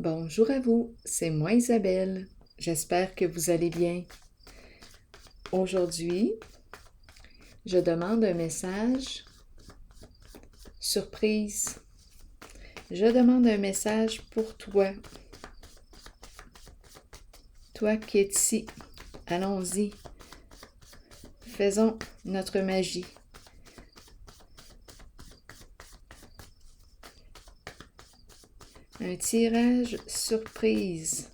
Bonjour à vous, c'est moi Isabelle. J'espère que vous allez bien. Aujourd'hui, je demande un message surprise. Je demande un message pour toi. Toi qui es ici, allons-y. Faisons notre magie. Un tirage surprise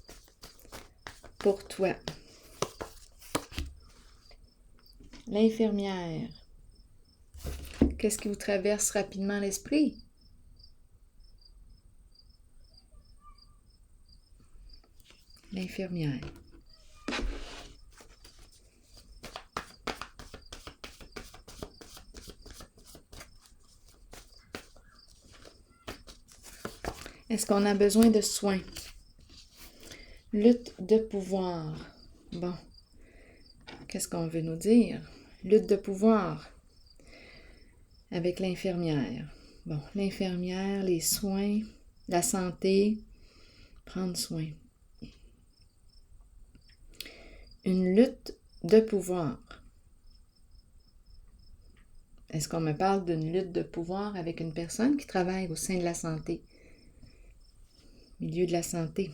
pour toi. L'infirmière. Qu'est-ce qui vous traverse rapidement l'esprit? L'infirmière. Est-ce qu'on a besoin de soins? Lutte de pouvoir. Bon, qu'est-ce qu'on veut nous dire? Lutte de pouvoir avec l'infirmière. Bon, l'infirmière, les soins, la santé, prendre soin. Une lutte de pouvoir. Est-ce qu'on me parle d'une lutte de pouvoir avec une personne qui travaille au sein de la santé? Milieu de la santé.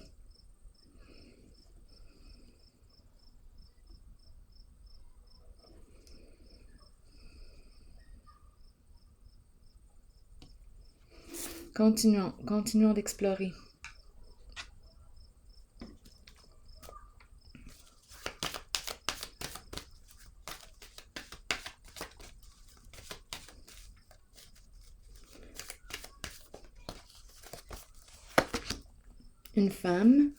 Continuons d'explorer. Une femme,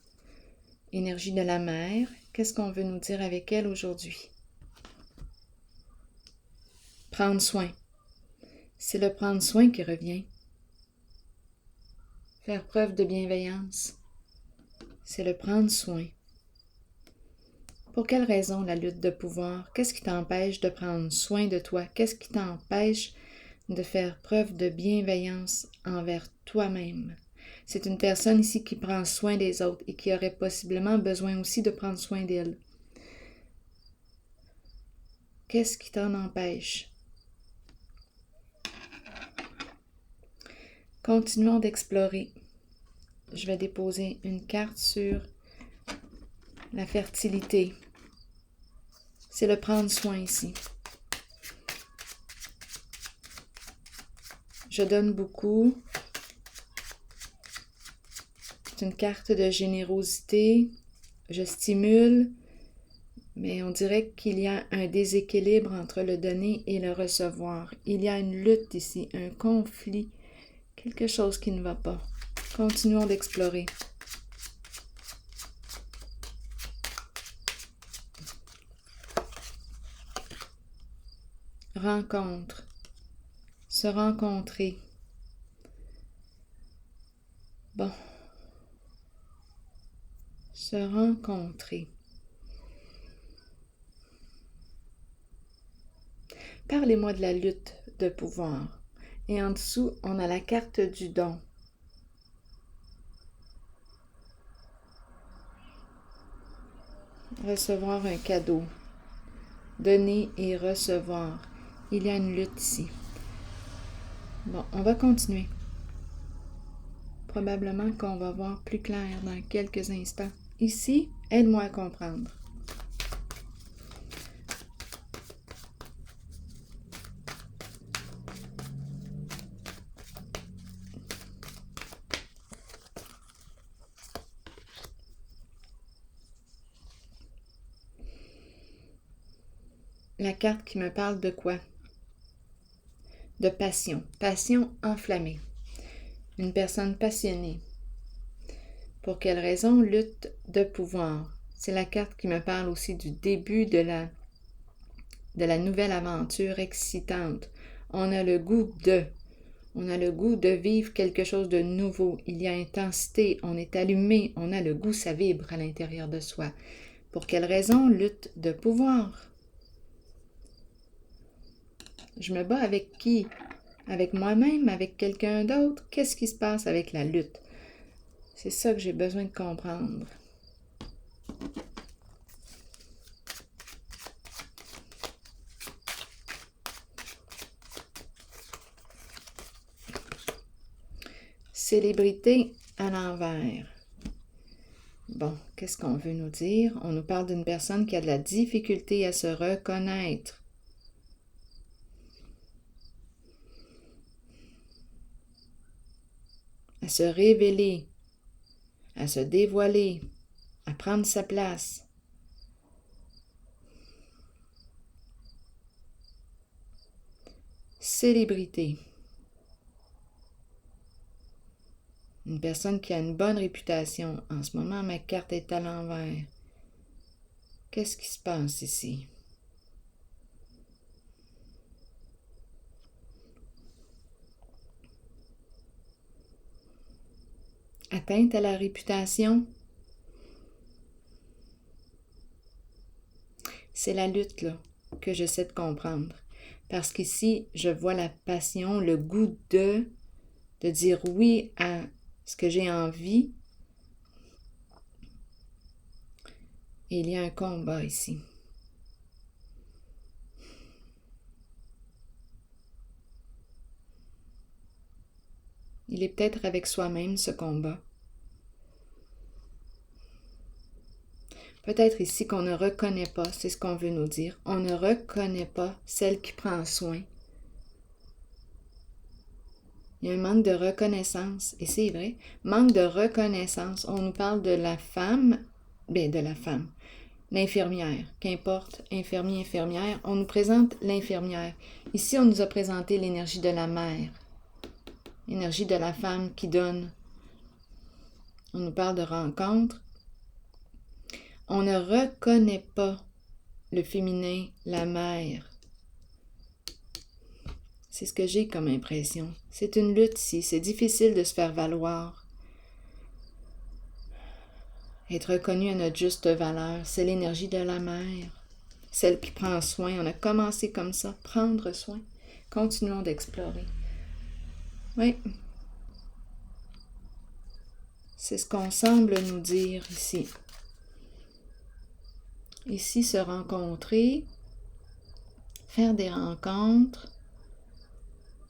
énergie de la mer, qu'est-ce qu'on veut nous dire avec elle aujourd'hui? Prendre soin. C'est le prendre soin qui revient. Faire preuve de bienveillance. C'est le prendre soin. Pour quelle raison la lutte de pouvoir? Qu'est-ce qui t'empêche de prendre soin de toi? Qu'est-ce qui t'empêche de faire preuve de bienveillance envers toi-même? C'est une personne ici qui prend soin des autres et qui aurait possiblement besoin aussi de prendre soin d'elle. Qu'est-ce qui t'en empêche? Continuons d'explorer. Je vais déposer une carte sur la fertilité. C'est le prendre soin ici. Je donne beaucoup. C'est une carte de générosité. Je stimule, mais on dirait qu'il y a un déséquilibre entre le donner et le recevoir. Il y a une lutte ici, un conflit, quelque chose qui ne va pas. Continuons d'explorer. Rencontre. Se rencontrer. Bon. Se rencontrer. Parlez-moi de la lutte de pouvoir. Et en dessous, on a la carte du don. Recevoir un cadeau. Donner et recevoir. Il y a une lutte ici. Bon, on va continuer. Probablement qu'on va voir plus clair dans quelques instants. Ici, aide-moi à comprendre. La carte qui me parle de quoi? De passion. Passion enflammée. Une personne passionnée. Pour quelle raison? Lutte de pouvoir. C'est la carte qui me parle aussi du début de la nouvelle aventure excitante. On a le goût de vivre quelque chose de nouveau. Il y a intensité, on est allumé, on a le goût, ça vibre à l'intérieur de soi. Pour quelle raison? Lutte de pouvoir. Je me bats avec qui? Avec moi-même? Avec quelqu'un d'autre? Qu'est-ce qui se passe avec la lutte? C'est ça que j'ai besoin de comprendre. Célébrité à l'envers. Bon, qu'est-ce qu'on veut nous dire? On nous parle d'une personne qui a de la difficulté à se reconnaître. À se révéler, à se dévoiler, à prendre sa place. Célébrité. Une personne qui a une bonne réputation. En ce moment, ma carte est à l'envers. Qu'est-ce qui se passe ici? Atteinte à la réputation? C'est la lutte, là, que j'essaie de comprendre. Parce qu'ici, je vois la passion, le goût de dire oui à ce que j'ai envie. Et il y a un combat ici. Il est peut-être avec soi-même, ce combat. Peut-être ici qu'on ne reconnaît pas, c'est ce qu'on veut nous dire. On ne reconnaît pas celle qui prend soin. Il y a un manque de reconnaissance, et c'est vrai, manque de reconnaissance. On nous parle de la femme, l'infirmière, qu'importe, infirmier, infirmière. On nous présente l'infirmière. Ici, on nous a présenté l'énergie de la mère, l'énergie de la femme qui donne. On nous parle de rencontre. On ne reconnaît pas le féminin, la mère. C'est ce que j'ai comme impression. C'est une lutte ici. C'est difficile de se faire valoir. Être reconnu à notre juste valeur, c'est l'énergie de la mère. Celle qui prend soin. On a commencé comme ça, prendre soin. Continuons d'explorer. Oui. C'est ce qu'on semble nous dire ici. Ici, se rencontrer, faire des rencontres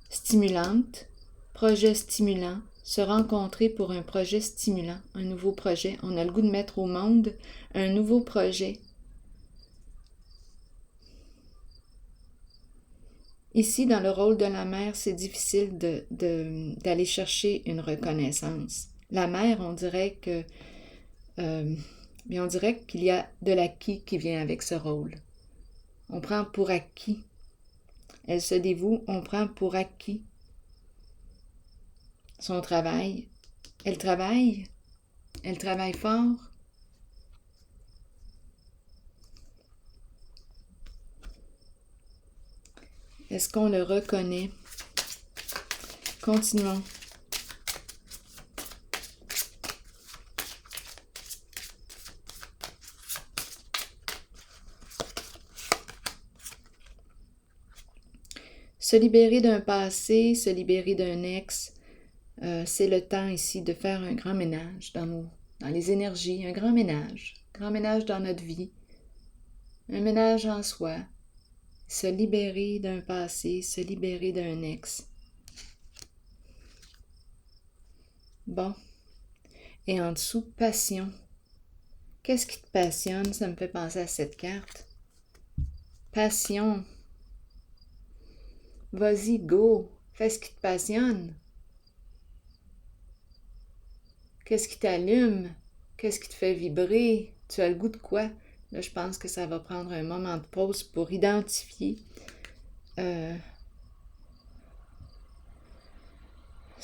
stimulantes, projets stimulants, se rencontrer pour un projet stimulant, un nouveau projet. On a le goût de mettre au monde un nouveau projet. Ici, dans le rôle de la mère, c'est difficile d'aller chercher une reconnaissance. La mère, on dirait que on dirait qu'il y a de l'acquis qui vient avec ce rôle. On prend pour acquis. Elle se dévoue, on prend pour acquis son travail. Elle travaille fort. Est-ce qu'on le reconnaît? Continuons. Se libérer d'un passé, se libérer d'un ex, c'est le temps ici de faire un grand ménage dans les énergies, un grand ménage dans notre vie, un ménage en soi, se libérer d'un passé, se libérer d'un ex. Bon, et en dessous, passion. Qu'est-ce qui te passionne? Ça me fait penser à cette carte. Passion. Vas-y, go, fais ce qui te passionne. Qu'est-ce qui t'allume? Qu'est-ce qui te fait vibrer? Tu as le goût de quoi? Là, je pense que ça va prendre un moment de pause pour identifier ce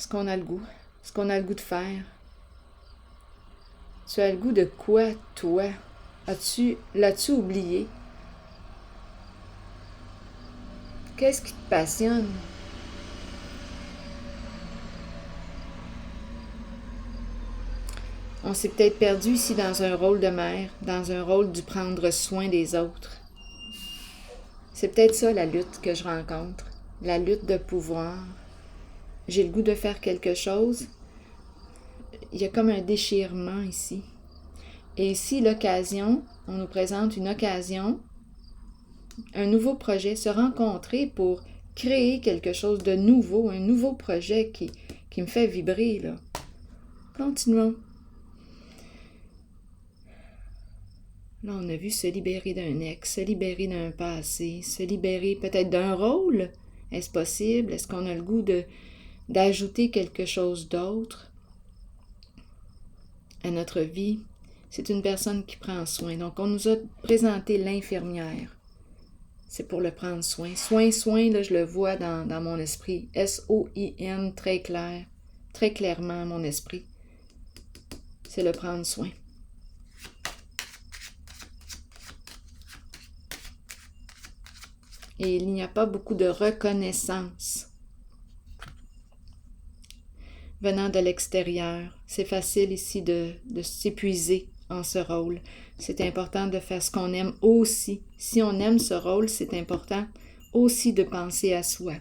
qu'on a le goût, ce qu'on a le goût de faire. Tu as le goût de quoi, toi? L'as-tu oublié? Qu'est-ce qui te passionne? On s'est peut-être perdu ici dans un rôle de mère, dans un rôle du prendre soin des autres. C'est peut-être ça la lutte que je rencontre, la lutte de pouvoir. J'ai le goût de faire quelque chose. il y a comme un déchirement ici. Et ici, l'occasion, on nous présente une occasion, un nouveau projet, se rencontrer pour créer quelque chose de nouveau, un nouveau projet qui me fait vibrer, là. Continuons. Là, on a vu se libérer d'un ex, se libérer d'un passé, se libérer peut-être d'un rôle. Est-ce possible? Est-ce qu'on a le goût d'ajouter quelque chose d'autre à notre vie? C'est une personne qui prend soin. Donc, on nous a présenté l'infirmière. C'est pour le prendre soin. Soin, là, je le vois dans mon esprit. S-O-I-N, très clair. Très clairement, mon esprit. C'est le prendre soin. Et il n'y a pas beaucoup de reconnaissance venant de l'extérieur. C'est facile ici de s'épuiser en ce rôle. C'est important de faire ce qu'on aime aussi. Si on aime ce rôle, c'est important aussi de penser à soi.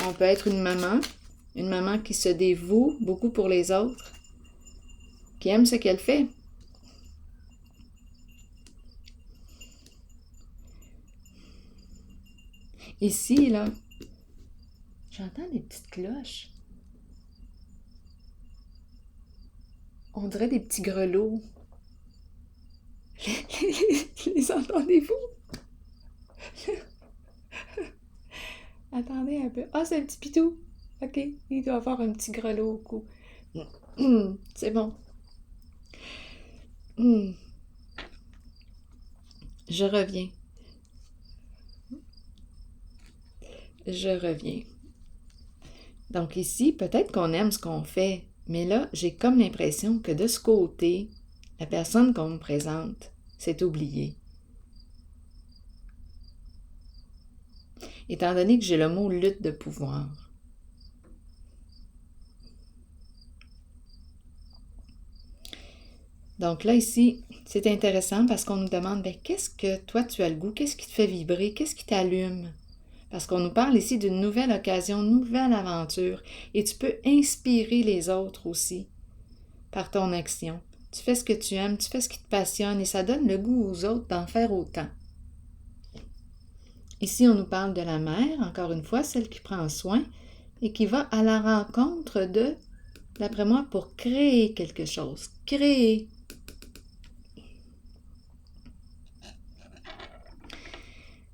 On peut être une maman qui se dévoue beaucoup pour les autres, qui aime ce qu'elle fait. Ici, là, j'entends des petites cloches. On dirait des petits grelots. Les entendez-vous? Attendez un peu. Ah, c'est un petit pitou. OK, il doit avoir un petit grelot au cou. C'est bon. Je reviens. Donc ici, peut-être qu'on aime ce qu'on fait, mais là, j'ai comme l'impression que de ce côté, la personne qu'on me présente s'est oubliée. Étant donné que j'ai le mot lutte de pouvoir. Donc là, ici, c'est intéressant parce qu'on nous demande, qu'est-ce que toi tu as le goût, qu'est-ce qui te fait vibrer, qu'est-ce qui t'allume? Parce qu'on nous parle ici d'une nouvelle occasion, nouvelle aventure. Et tu peux inspirer les autres aussi par ton action. Tu fais ce que tu aimes, tu fais ce qui te passionne et ça donne le goût aux autres d'en faire autant. Ici, on nous parle de la mère, encore une fois, celle qui prend soin et qui va à la rencontre de, d'après moi, pour créer quelque chose. Créer.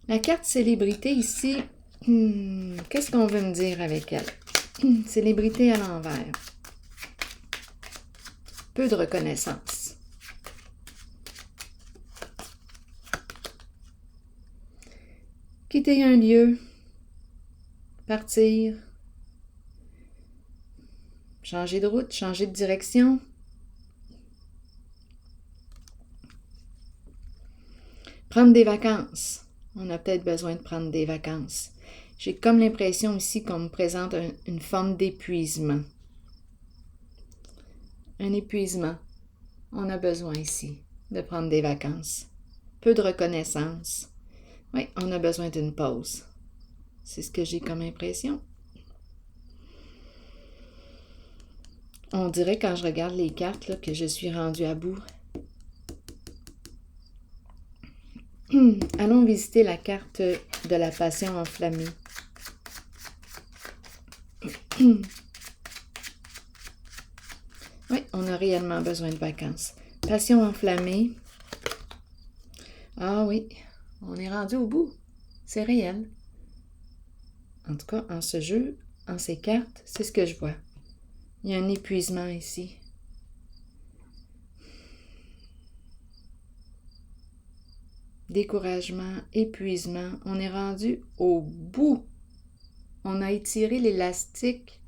La carte célébrité ici, qu'est-ce qu'on veut me dire avec elle? Célébrité à l'envers. Peu de reconnaissance. Quitter un lieu, partir, changer de route, changer de direction. Prendre des vacances. On a peut-être besoin de prendre des vacances. J'ai comme l'impression ici qu'on me présente une forme d'épuisement. Un épuisement. On a besoin ici de prendre des vacances. Peu de reconnaissance. Oui, on a besoin d'une pause. C'est ce que j'ai comme impression. On dirait quand je regarde les cartes là, que je suis rendue à bout. Allons visiter la carte de la passion enflammée. Oui, on a réellement besoin de vacances. Passion enflammée. Ah oui, on est rendu au bout. C'est réel. En tout cas, en ce jeu, en ces cartes, c'est ce que je vois. Il y a un épuisement ici. Découragement, épuisement. On est rendu au bout. On a étiré l'élastique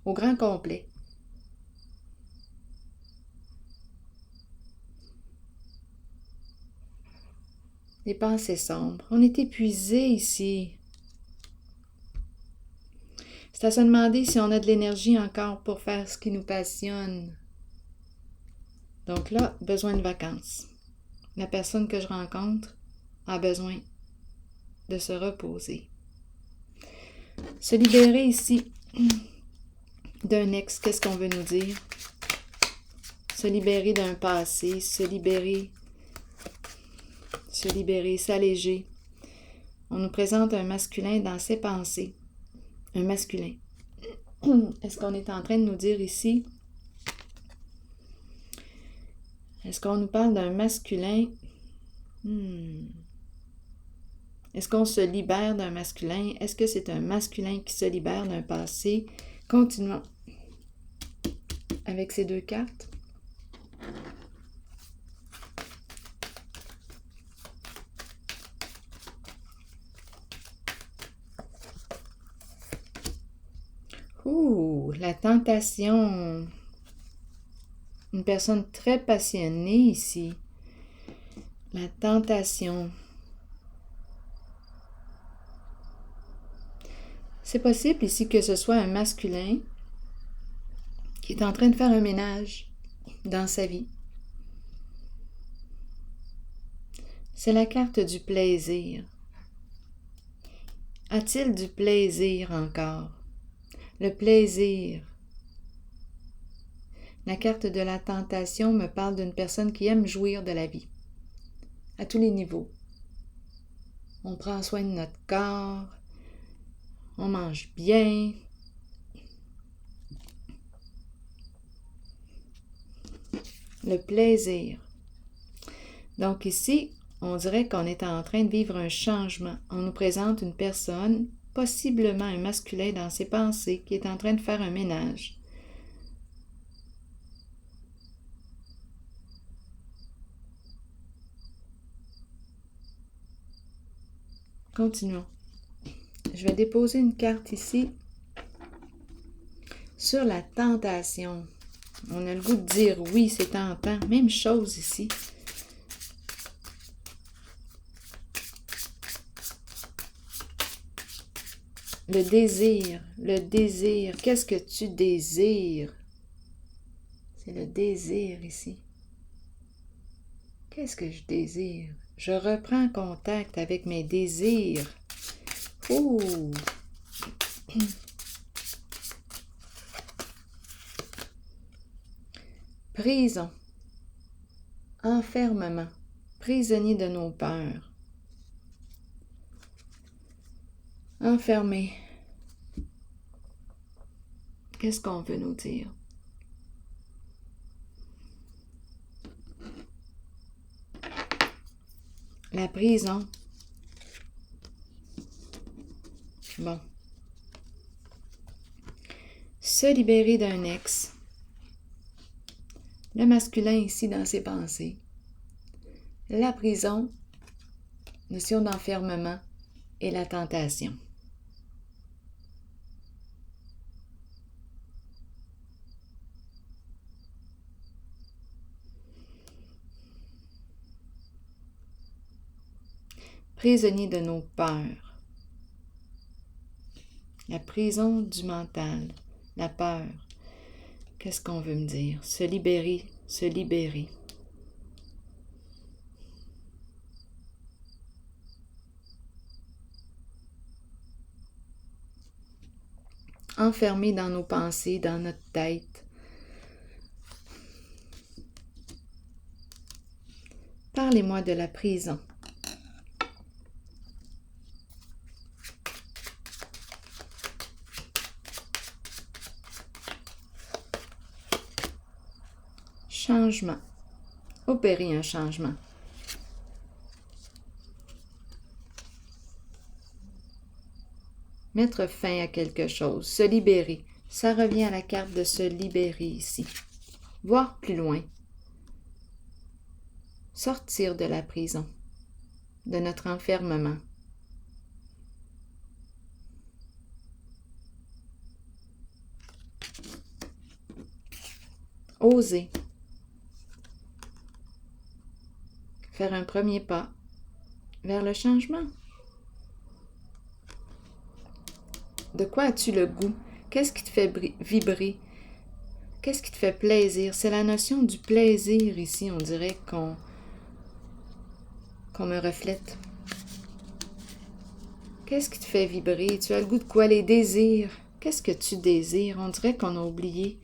au grand complet. Des pensées sombres. On est épuisé ici. C'est à se demander si on a de l'énergie encore pour faire ce qui nous passionne. Donc là, besoin de vacances. La personne que je rencontre a besoin de se reposer. Se libérer ici d'un ex, qu'est-ce qu'on veut nous dire? Se libérer d'un passé, se libérer, s'alléger. On nous présente un masculin dans ses pensées. Un masculin. Est-ce qu'on est en train de nous dire ici? Est-ce qu'on nous parle d'un masculin? Est-ce qu'on se libère d'un masculin? Est-ce que c'est un masculin qui se libère d'un passé? Continuons avec ces deux cartes. Ouh, la tentation. Une personne très passionnée ici. La tentation. C'est possible ici que ce soit un masculin qui est en train de faire un ménage dans sa vie. C'est la carte du plaisir. A-t-il du plaisir encore? Le plaisir. La carte de la tentation me parle d'une personne qui aime jouir de la vie, à tous les niveaux. On prend soin de notre corps, on mange bien. Le plaisir. Donc ici, on dirait qu'on est en train de vivre un changement. On nous présente une personne, possiblement un masculin dans ses pensées, qui est en train de faire un ménage. Continuons. Je vais déposer une carte ici sur la tentation. On a le goût de dire oui, c'est tentant. Même chose ici. Le désir, le désir. Qu'est-ce que tu désires? C'est le désir ici. Qu'est-ce que je désire? Je reprends contact avec mes désirs. Ouh! Prison. Enfermement. Prisonnier de nos peurs. Enfermé. Qu'est-ce qu'on veut nous dire? La prison. Bon. Se libérer d'un ex. Le masculin ici dans ses pensées. La prison, notion d'enfermement et la tentation. Prisonnier de nos peurs. La prison du mental, la peur. Qu'est-ce qu'on veut me dire? Se libérer, se libérer. Enfermé dans nos pensées, dans notre tête. Parlez-moi de la prison. Changement. Opérer un changement. Mettre fin à quelque chose. Se libérer. Ça revient à la carte de se libérer ici. Voir plus loin. Sortir de la prison. De notre enfermement. Oser. Faire un premier pas vers le changement. De quoi as-tu le goût? Qu'est-ce qui te fait vibrer? Qu'est-ce qui te fait plaisir? C'est la notion du plaisir ici, on dirait qu'on me reflète. Qu'est-ce qui te fait vibrer? Tu as le goût de quoi? Les désirs. Qu'est-ce que tu désires? On dirait qu'on a oublié.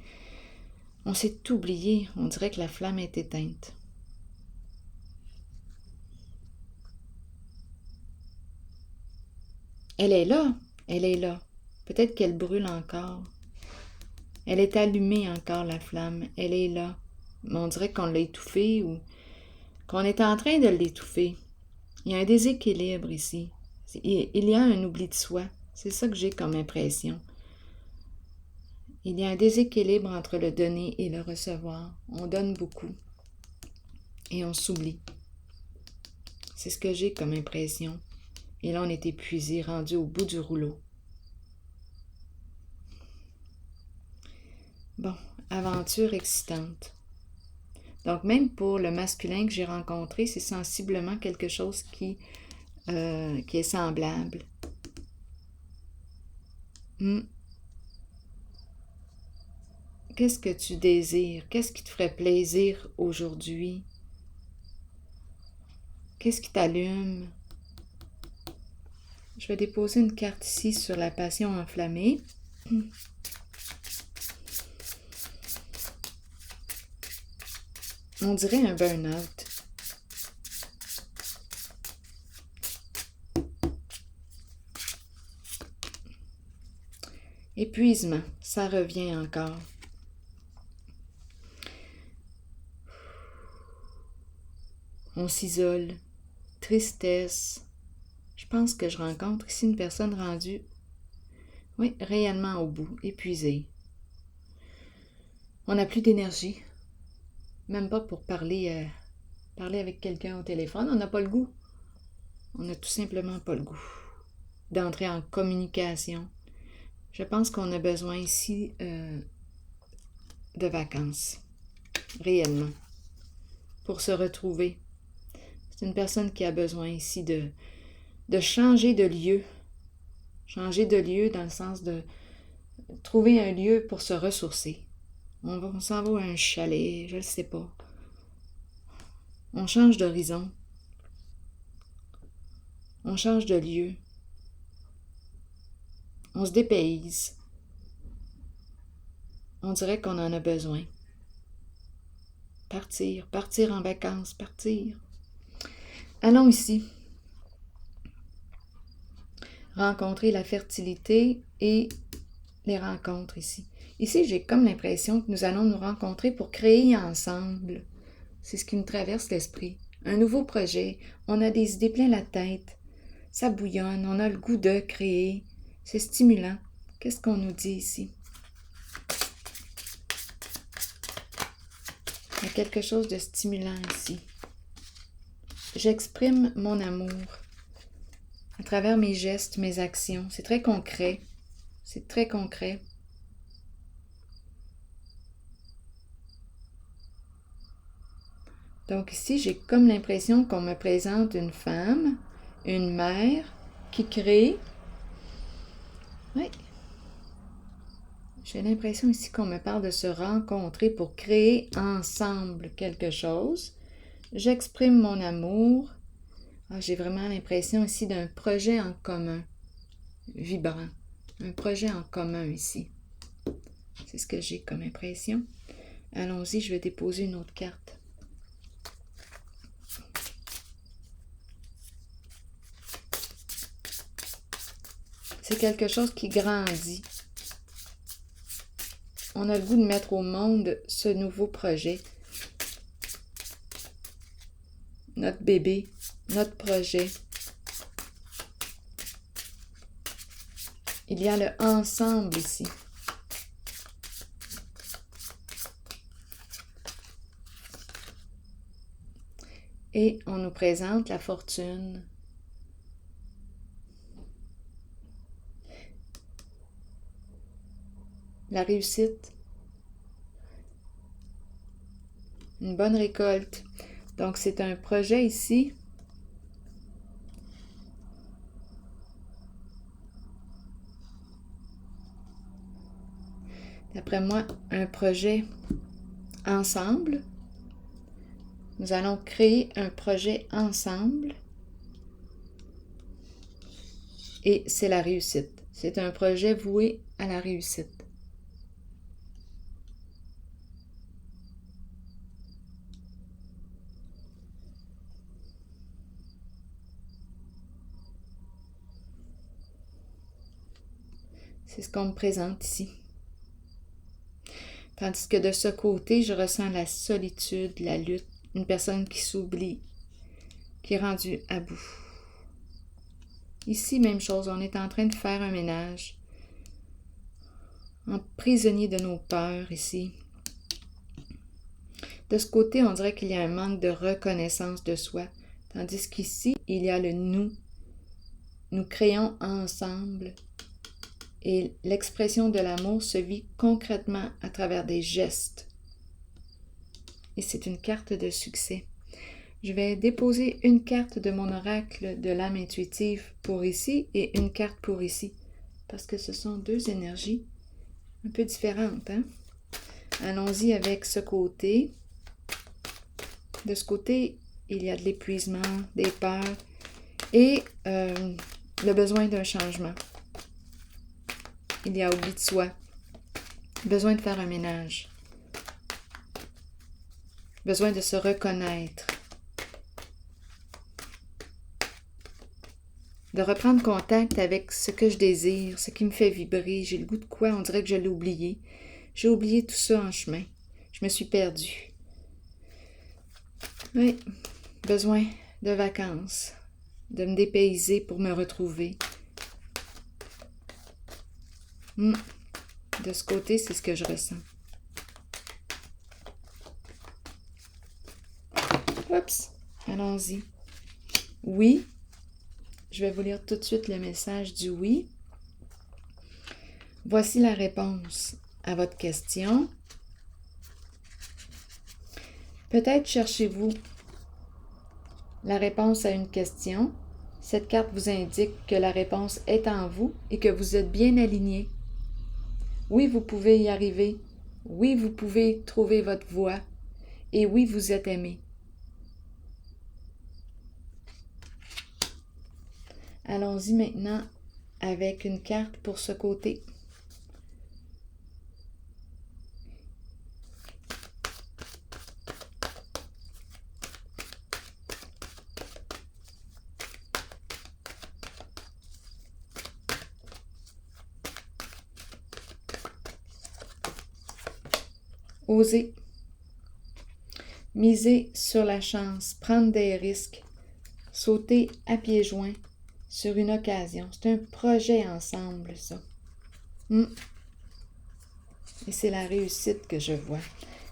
On s'est oublié. On dirait que la flamme est éteinte. Elle est là. Elle est là. Peut-être qu'elle brûle encore. Elle est allumée encore, la flamme. Elle est là. Mais on dirait qu'on l'a étouffée ou qu'on est en train de l'étouffer. Il y a un déséquilibre ici. Il y a un oubli de soi. C'est ça que j'ai comme impression. Il y a un déséquilibre entre le donner et le recevoir. On donne beaucoup et on s'oublie. C'est ce que j'ai comme impression. Et là, on est épuisé, rendu au bout du rouleau. Bon, aventure excitante. Donc, même pour le masculin que j'ai rencontré, c'est sensiblement quelque chose qui est semblable. Qu'est-ce que tu désires? Qu'est-ce qui te ferait plaisir aujourd'hui? Qu'est-ce qui t'allume? Je vais déposer une carte ici sur la passion enflammée. On dirait un burn-out. Épuisement, ça revient encore. On s'isole. Tristesse. Je pense que je rencontre ici une personne rendue, oui, réellement au bout, épuisée. On n'a plus d'énergie. Même pas pour parler avec quelqu'un au téléphone. On n'a pas le goût. On n'a tout simplement pas le goût d'entrer en communication. Je pense qu'on a besoin ici de vacances, réellement, pour se retrouver. C'est une personne qui a besoin ici de changer de lieu. Changer de lieu dans le sens de trouver un lieu pour se ressourcer. On s'en va à un chalet, je ne sais pas. On change d'horizon. On change de lieu. On se dépayse. On dirait qu'on en a besoin. Partir en vacances, partir. Allons ici. Rencontrer la fertilité et les rencontres ici. Ici, j'ai comme l'impression que nous allons nous rencontrer pour créer ensemble. C'est ce qui nous traverse l'esprit. Un nouveau projet. On a des idées plein la tête. Ça bouillonne. On a le goût de créer. C'est stimulant. Qu'est-ce qu'on nous dit ici? Il y a quelque chose de stimulant ici. J'exprime mon amour à travers mes gestes, mes actions. C'est très concret. C'est très concret. Donc ici, j'ai comme l'impression qu'on me présente une femme, une mère qui crée. Oui. J'ai l'impression ici qu'on me parle de se rencontrer pour créer ensemble quelque chose. J'exprime mon amour. J'ai vraiment l'impression ici d'un projet en commun, vibrant. Un projet en commun ici. C'est ce que j'ai comme impression. Allons-y, je vais déposer une autre carte. C'est quelque chose qui grandit. On a le goût de mettre au monde ce nouveau projet. Notre bébé, notre projet. Il y a le ensemble ici. Et on nous présente la fortune. La réussite. Une bonne récolte. Donc, c'est un projet ici. D'après moi, un projet ensemble. Nous allons créer un projet ensemble. Et c'est la réussite. C'est un projet voué à la réussite. C'est ce qu'on me présente ici. Tandis que de ce côté, je ressens la solitude, la lutte, une personne qui s'oublie, qui est rendue à bout. Ici, même chose, on est en train de faire un ménage, prisonnier de nos peurs ici. De ce côté, on dirait qu'il y a un manque de reconnaissance de soi, tandis qu'ici, il y a le nous. Nous créons ensemble et l'expression de l'amour se vit concrètement à travers des gestes. Et c'est une carte de succès. Je vais déposer une carte de mon oracle de l'âme intuitive pour ici et une carte pour ici, parce que ce sont deux énergies un peu différentes. Hein? Allons-y avec ce côté. De ce côté, il y a de l'épuisement, des peurs et le besoin d'un changement. Il y a oubli de soi, besoin de faire un ménage, besoin de se reconnaître, de reprendre contact avec ce que je désire, ce qui me fait vibrer. J'ai le goût de quoi? On dirait que je l'ai oublié. J'ai oublié tout ça en chemin. Je me suis perdue. Oui, besoin de vacances, de me dépayser pour me retrouver. De ce côté, c'est ce que je ressens. Oups, allons-y. Oui, je vais vous lire tout de suite le message du oui. Voici la réponse à votre question. Peut-être cherchez-vous la réponse à une question. Cette carte vous indique que la réponse est en vous et que vous êtes bien aligné. Oui, vous pouvez y arriver. Oui, vous pouvez trouver votre voie. Et oui, vous êtes aimé. Allons-y maintenant avec une carte pour ce côté. Osez. Miser sur la chance, prendre des risques, sauter à pieds joints sur une occasion. C'est un projet ensemble, ça. Et c'est la réussite que je vois.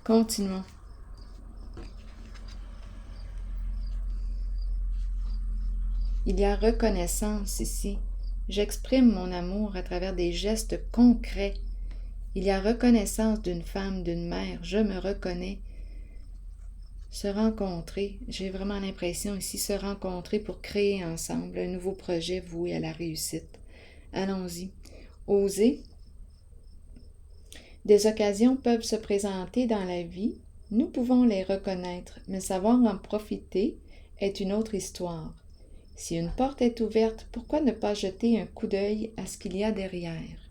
Continuons. Il y a reconnaissance ici. J'exprime mon amour à travers des gestes concrets. Il y a reconnaissance d'une femme, d'une mère. Je me reconnais. Se rencontrer, j'ai vraiment l'impression ici, se rencontrer pour créer ensemble un nouveau projet voué à la réussite. Allons-y. Oser. Des occasions peuvent se présenter dans la vie. Nous pouvons les reconnaître, mais savoir en profiter est une autre histoire. Si une porte est ouverte, pourquoi ne pas jeter un coup d'œil à ce qu'il y a derrière?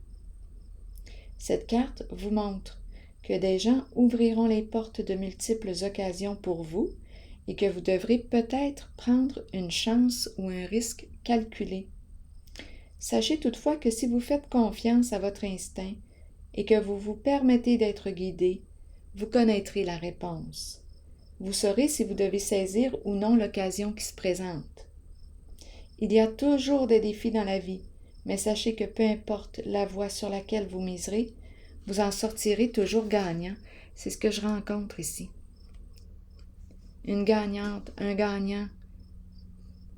Cette carte vous montre que des gens ouvriront les portes de multiples occasions pour vous et que vous devrez peut-être prendre une chance ou un risque calculé. Sachez toutefois que si vous faites confiance à votre instinct et que vous vous permettez d'être guidé, vous connaîtrez la réponse. Vous saurez si vous devez saisir ou non l'occasion qui se présente. Il y a toujours des défis dans la vie, mais sachez que peu importe la voie sur laquelle vous miserez, vous en sortirez toujours gagnant. C'est ce que je rencontre ici. Une gagnante, un gagnant.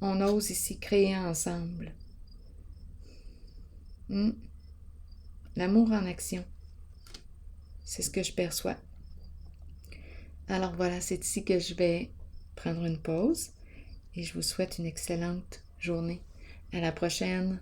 On ose ici créer ensemble. L'amour en action. C'est ce que je perçois. Alors voilà, c'est ici que je vais prendre une pause et je vous souhaite une excellente journée. À la prochaine.